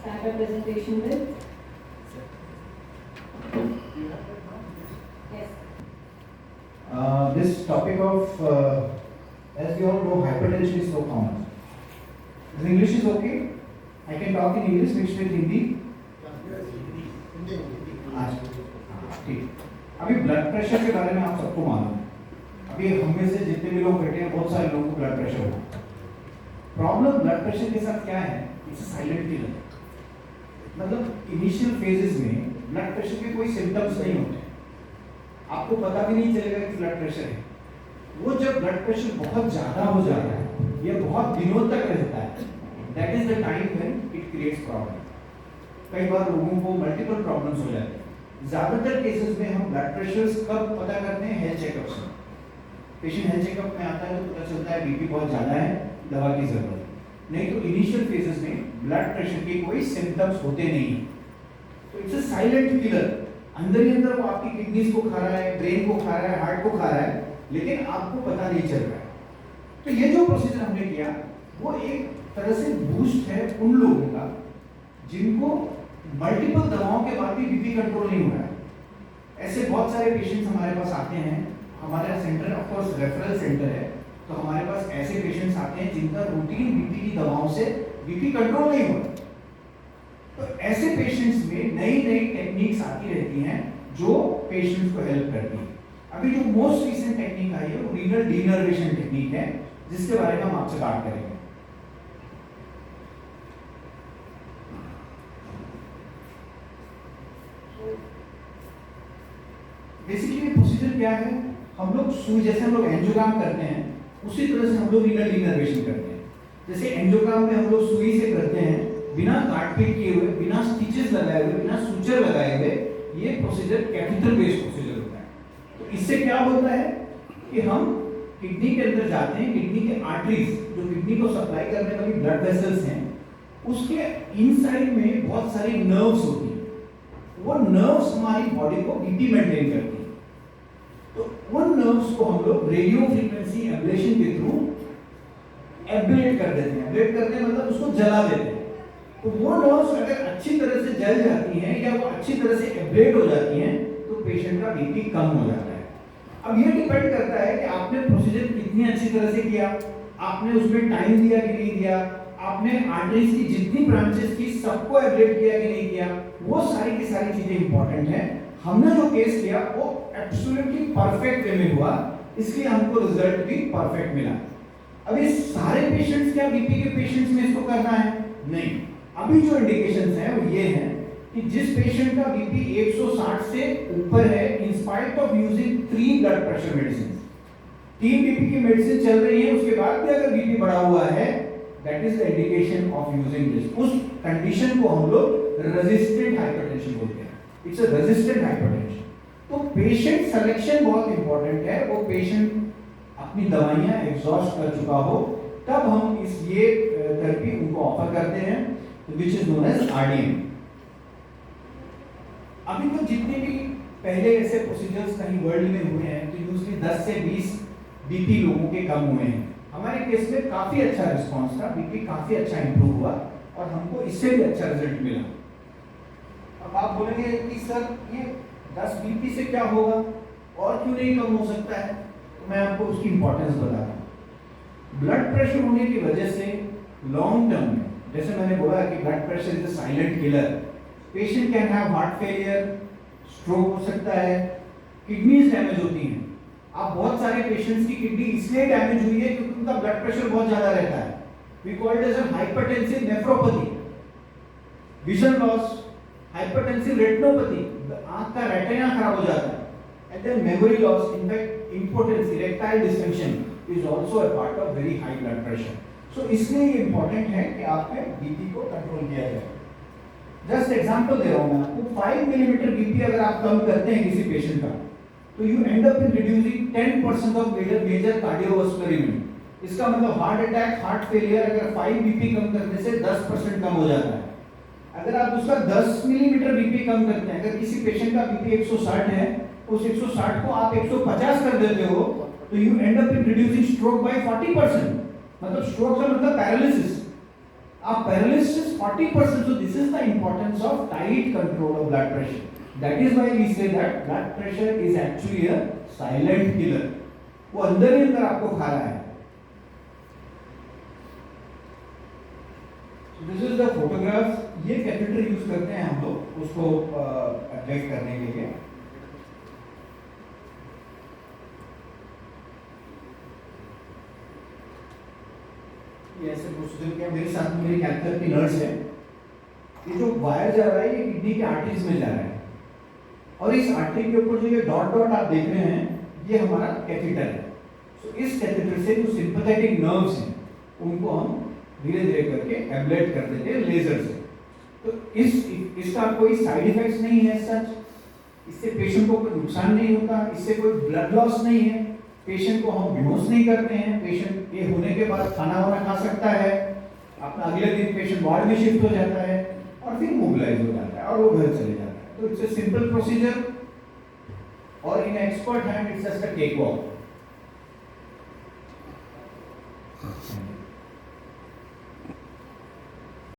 start our presentation with? Yes. This topic of, as we all know, hypertension is so common. Is English is okay? I can talk in English mixed with Hindi. ठीक. अभी blood pressure के बारे में आप सबको मालूम है. अभी हम में से जितने भी लोग बैठे हैं बहुत सारे लोगों को ब्लड प्रेशर होता है. प्रॉब्लम ब्लड प्रेशर के साथ क्या है? It's silent killer. मतलब इनिशियल फेजेस में ब्लड प्रेशर के कोई सिम्टम्स नहीं होते, आपको पता भी नहीं चलेगा कि ब्लड प्रेशर है. वो जब ब्लड प्रेशर बहुत ज्यादा हो जाता है या बहुत दिनों तक रहता है, that is the time when it creates problem. कई बार लोगों को मल्टीपल प्रॉब्लम्स हो जाते हैं. ज्यादातर केसेस में हम ब्लड प्रेशर कब पता करते हैं? हेल्थ चेकअप से. पेशेंट हेल्थ चेकअप में आता है तो पता चलता है बीपी बहुत ज्यादा है, दवा की जरूरत है. नहीं तो इनिशियल फेजेस में ब्लड प्रेशर के कोई सिम्टम्स होते नहीं. तो इट्स अ साइलेंट किलर. अंदर ही अंदर वो आपकी किडनीज को खा रहा है, ब्रेन को खा रहा है, हार्ट को खा रहा है, लेकिन आपको पता नहीं चल रहा है. तो ये जो प्रोसीजर हमने किया वो एक तरह से बूस्ट है उन लोगों का जिनको मल्टीपल दवाओं के बाद भी बीपी कंट्रोल नहीं हो रहा है. ऐसे बहुत सारे पेशेंट्स हमारे पास आते हैं. हमारा centre of course referral centre है, तो हमारे पास ऐसे पेशेंट्स आते हैं जिनका रूटीन बीपी की दवाओं से बीपी कंट्रोल नहीं हो रहा. तो ऐसे पेशेंट्स में नई नई टेक्निक्स आती रहती हैं जो पेशेंट्स को हेल्प करती हैं. अभी जो मोस्ट रीसेंट टेक्निक आई है वो रीनल डीनर्वेशन टेक्निक है, जिसके बारे में हम आपसे बात करेंगे. बेसिकली प्रोसीजर क्या है? हम लोग सुई, जैसे हम लोग एंजियोग्राम करते हैं उसी तरह से हम लोग रीनल डीनर्वेशन करते हैं. जैसे एंजियोग्राम में हम लोग सुई से करते हैं, बिना काटपीट किए हुए, बिना स्टिचेस लगाए हुए, बिना सूचर लगाए हुए. ये प्रोसीजर कैथेटर बेस्ड प्रोसीजर होता है. तो इससे क्या होता है कि हम किडनी के अंदर जाते हैं, किडनी के आर्टरीज जो किडनी को सप्लाई करने वाली ब्लड वेसल्स हैं, उसके इनसाइड में बहुत सारी नर्व्स होती हैं. वो नर्व्स हमारी बॉडी को बीपी मेंटेन करती हैं. तो उन नर्व्स को हम लोग रेडियो फ्रीक्वेंसी एब्लेशन के थ्रू एब्लेट कर देते हैं. एब्लेट करते हैं मतलब उसको जला देते हैं. तो वो नर्व्स अगर अच्छी तरह से जल जाती हैं या वो अच्छी तरह से एब्लेट हो जाती हैं तो पेशेंट का बीपी कम हो जाता है. अब ये डिपेंड करता है कि आपने प्रोसीजर कितनी अच्छी तरह से किया, आपने उसमें टाइम दिया कि नहीं दिया, आपने आर्टरीज की जितनी ब्रांचेस थी सबको एब्लेट किया कि नहीं किया. वो सारी की सारी चीजें इंपॉर्टेंट हैं. हमने जो केस किया वो एब्सोल्युटली परफेक्ट वे में हुआ, इसलिए हमको रिजल्ट भी परफेक्ट मिला. अभी सारे पेशेंट्स क्या बीपी के पेशेंट्स में इसको करना है? नहीं. अभी जो इंडिकेशंस हैं वो ये हैं कि जिस पेशेंट का बीपी 160 से ऊपर है, in spite of using 3 blood pressure medicine, 3 BP की मेडिसिन चल रही है, उसके बाद भी अगर बीपी बढ़ा हुआ है, that is the indication of using this. उस कंडीशन को हम लोग रेजिस्टेंट हाइपरटेंशन बोलते हैं. It's a resistant hypertension. तो पेशेंट सिलेक्शन बहुत इंपॉर्टेंट है. वो पेशेंट अपनी दवाइयां एग्जॉस्ट कर चुका हो तब हम ये थेरेपी उनको ऑफर करते हैं, which is known as RDM. अभी तो जितने भी पहले ऐसे प्रोसीजर्स कहीं वर्ल्ड में हुए हैं तो यूजली 10 से 20 बीपी लोगों के कम हुए हैं. हमारे केस में काफी अच्छा रिस्पांस था, बीपी काफी अच्छा इंप्रूव हुआ और हमको इससे भी अच्छा रिजल्ट मिला. अब आप बोलेंगे कि सर ये 10 बीपी से क्या होगा और क्यों नहीं कम हो सकता है? तो मैं आपको उसकी इंपॉर्टेंस बताता हूँ. ब्लड प्रेशर होने की वजह से लॉन्ग टर्म में, जैसे मैंने बोला कि blood pressure is a silent killer. Patient can have heart failure, stroke हो सकता है, किडनीज डैमेज होती हैं. आप बहुत सारे पेशेंट्स की किडनी इसलिए डैमेज हुई है क्योंकि उनका ब्लड प्रेशर बहुत ज्यादा रहता है. We call it as a hypertensive nephropathy. Vision loss, hypertensive retinopathy, आंख का रेटिना खराब हो जाता है. And then memory loss, in fact impotence, erectile dysfunction is also a part of very high blood pressure. So इसलिए ये इंपॉर्टेंट है कि आपने बीपी को कंट्रोल किया जाए. जस्ट एग्जांपल दे रहा हूं मैं आपको. 5 मिलीमीटर बीपी अगर आप कम करते हैं किसी पेशेंट का तो you end up in reducing 10% of major cardiovascular event. इसका मतलब हार्ट अटैक, हार्ट फेलियर अगर 5 बीपी कम करने से 10% कम हो जाता है. अगर आप उसका 10 मिलीमीटर बीपी कम करते हैं, अगर किसी पेशेंट का बीपी 160 है, उस 160 को आप 150 कर देते हो तो you end up in reducing stroke bye 40%. मतलब स्ट्रोक का मतलब पैरालिसिस. आप paralysis 40%, so this is the importance of tight control of blood pressure. That is why we say that blood pressure is actually a silent killer. वो अंदर ही अंदर आपको खा रहा है. So this is the photograph. ये catheter use करते हैं हम लोग उसको एडजस्ट करने के लिए. ये ऐसे प्रोसीजर क्या, मेरे साथ में मेरी कैथेटर की नर्स है. ये जो वायर जा रहा है ये किडनी के आर्टरीज में जा रहा है और इस आर्टरी के ऊपर जो ये डॉट डॉट आप देख रहे हैं ये हमारा कैथेटर है. सो इस कैथेटर से जो सिंपैथेटिक नर्व्स हैं उनको हम धीरे धीरे करके एब्लेट कर देते हैं लेजर से. तो इसका कोई साइड इफेक्ट्स नहीं है सच. इससे पेशेंट को कोई नुकसान नहीं होता, इससे कोई ब्लड लॉस नहीं है, पेशेंट को हम बेहोश नहीं करते हैं. पेशेंट ये होने के बाद खाना वाना खा सकता है, अपना अगले दिन पेशेंट वार्ड में शिफ्ट हो जाता है और फिर मोबिलाइज हो जाता है और वो घर चले जाता है. तो इट्स अ सिंपल प्रोसीजर और in expert hand it's just a cake walk.